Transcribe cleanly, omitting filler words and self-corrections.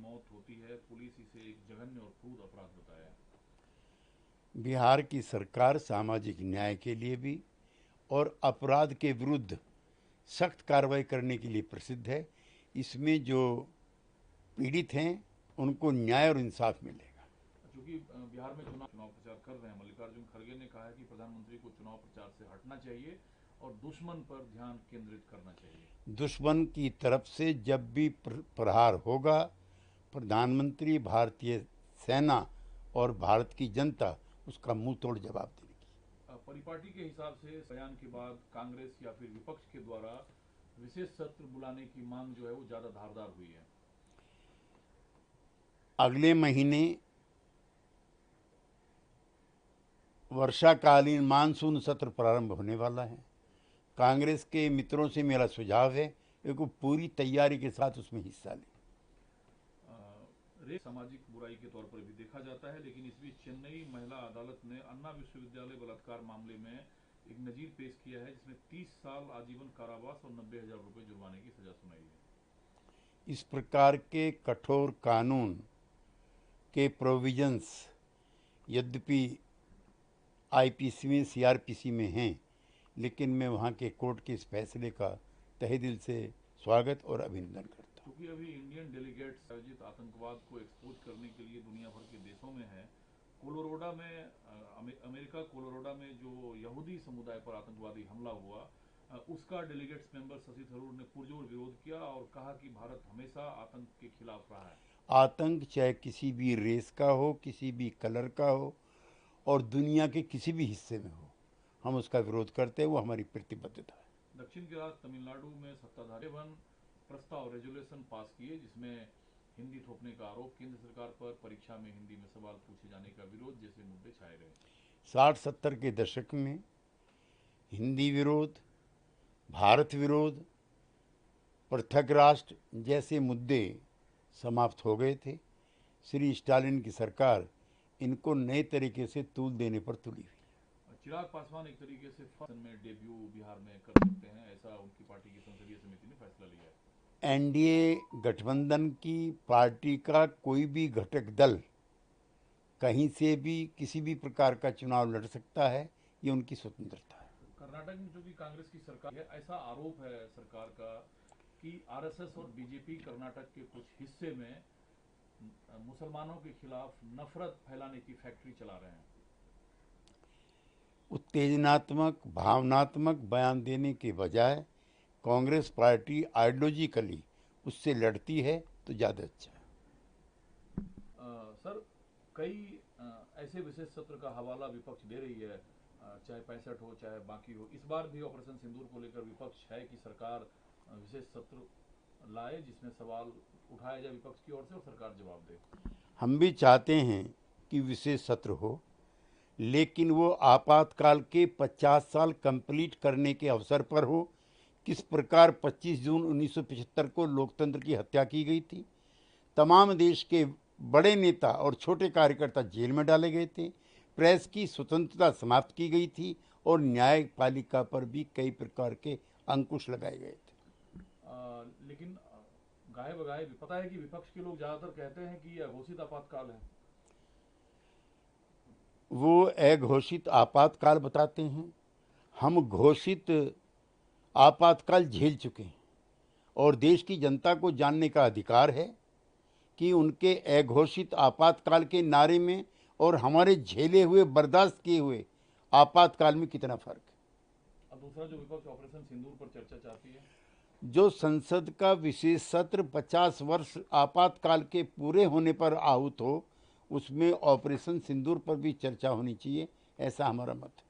मौत होती है, पुलिस इसे एक जघन्य और क्रूर अपराध बताया है। बिहार की सरकार सामाजिक न्याय के लिए भी और अपराध के विरुद्ध सख्त कार्रवाई करने के लिए प्रसिद्ध है। इसमें जो पीड़ित हैं उनको न्याय और इंसाफ मिलेगा। क्योंकि बिहार में चुनाव प्रचार कर रहे हैं, मल्लिकार्जुन खड़गे ने कहा है कि प्रधानमंत्री को चुनाव प्रचार से हटना चाहिए और दुश्मन पर ध्यान केंद्रित करना चाहिए। दुश्मन की तरफ से जब भी प्रहार होगा, प्रधानमंत्री, भारतीय सेना और भारत की जनता उसका मुंह तोड़ जवाब देगी। परिपाटी के हिसाब से बयान के बाद कांग्रेस या फिर विपक्ष के द्वारा विशेष सत्र बुलाने की मांग जो है वो ज्यादा धारदार हुई है। अगले महीने वर्षाकालीन मानसून सत्र प्रारंभ होने वाला है। कांग्रेस के मित्रों से मेरा सुझाव है कि वो पूरी तैयारी के साथ उसमें हिस्सा लें। रेप सामाजिक बुराई के तौर पर भी देखा जाता है, लेकिन इस बीच चेन्नई महिला अदालत ने अन्ना विश्वविद्यालय बलात्कार मामले में एक नजीर पेश किया है, जिसमें 30 साल आजीवन कारावास और 90,000 रुपए जुर्माने की सजा सुनाई है। इस प्रकार के कठोर कानून के प्रोविजंस यद्यपि आईपीसी में, सीआरपीसी में हैं, लेकिन मैं वहाँ के कोर्ट के इस फैसले का तहे दिल से स्वागत और अभिनंदन करता हूँ। क्योंकि अभी इंडियन डेलीगेट्स आयोजित आतंकवाद को एक्सपोज करने के लिए दुनिया भर के देशों में है। कोलोराडो में अमेरिका कोलोराडो में जो यहूदी समुदाय पर आतंकवादी हमला हुआ, उसका डेलीगेट्स मेंबर शशि थरूर ने पुरजोर विरोध किया और कहा कि भारत हमेशा आतंक के खिलाफ रहा है। आतंक चाहे किसी भी रेस का हो, किसी भी कलर का हो और दुनिया के किसी भी हिस्से में हो, हम उसका विरोध करते हैं। वो हमारी प्रतिबद्धता है। दक्षिण के राज्य तमिलनाडु में सत्ताधारी प्रस्ताव रेजोल्यूशन पास किए, जिसमें हिंदी थोपने का आरोप, केंद्र सरकार पर परीक्षा में हिंदी में सवाल पूछे जाने का विरोध जैसे मुद्दे छाए रहे। 60-70 के दशक में हिंदी विरोध, भारत विरोध, पृथक राष्ट्र जैसे मुद्दे समाप्त हो गए थे। श्री स्टालिन की सरकार इनको नए तरीके से तूल देने पर तुली हुई। चिराग पासवान एक तरीके से फर्स्ट में डेब्यू बिहार में कर सकते हैं, ऐसा उनकी पार्टी की संसदीय समिति ने फैसला लिया है। एनडीए गठबंधन की पार्टी का कोई भी घटक दल कहीं से भी किसी भी प्रकार का चुनाव लड़ सकता है, ये उनकी स्वतंत्रता है। कर्नाटक में जो कि कांग्रेस की सरकार है, ऐसा आरोप है सरकार का कि आरएसएस और बीजेपी कर्नाटक के कुछ हिस्से में मुसलमानों के खिलाफ नफरत फैलाने की फैक्ट्री चला रहे हैं। उत्तेजनात्मक, भावनात्मक बयान देने के बजाय कांग्रेस पार्टी आइडियोलॉजिकली उससे लड़ती है तो ज़्यादा अच्छा है। सर, कई ऐसे विशेष सत्र का हवाला विपक्ष दे रही है, चाहे 65 हो चाहे बाकी हो। इस बार भी ऑपरेशन सिंदूर को लेकर विपक्ष है कि सरकार विशेष सत्र लाए जिसमें सवाल उठाया जाए विपक्ष की ओर से और सरकार जवाब दे। हम भी चाहते हैं कि विशेष सत्र हो, लेकिन वो आपातकाल के 50 साल कंप्लीट करने के अवसर पर हो। किस प्रकार 25 जून 1975 को लोकतंत्र की हत्या की गई थी, तमाम देश के बड़े नेता और छोटे कार्यकर्ता जेल में डाले गए थे, प्रेस की स्वतंत्रता समाप्त की गई थी और न्यायपालिका पर भी कई प्रकार के अंकुश लगाए गए थे। लेकिन गाहे बगाहे पता है कि विपक्ष के लोग ज्यादातर कहते हैं कि यह घोषित आपातकाल है। वो अघोषित आपातकाल बताते हैं। हम घोषित आपातकाल झेल चुके हैं और देश की जनता को जानने का अधिकार है कि उनके अघोषित आपातकाल के नारे में और हमारे झेले हुए, बर्दाश्त किए हुए आपातकाल में कितना फर्क है। अब दूसरा जो विपक्ष ऑपरेशन सिंदूर पर चर्चा चाहती है, जो संसद का विशेष सत्र 50 वर्ष आपातकाल के पूरे होने पर आहूत हो, उसमें ऑपरेशन सिंदूर पर भी चर्चा होनी चाहिए, ऐसा हमारा मत है।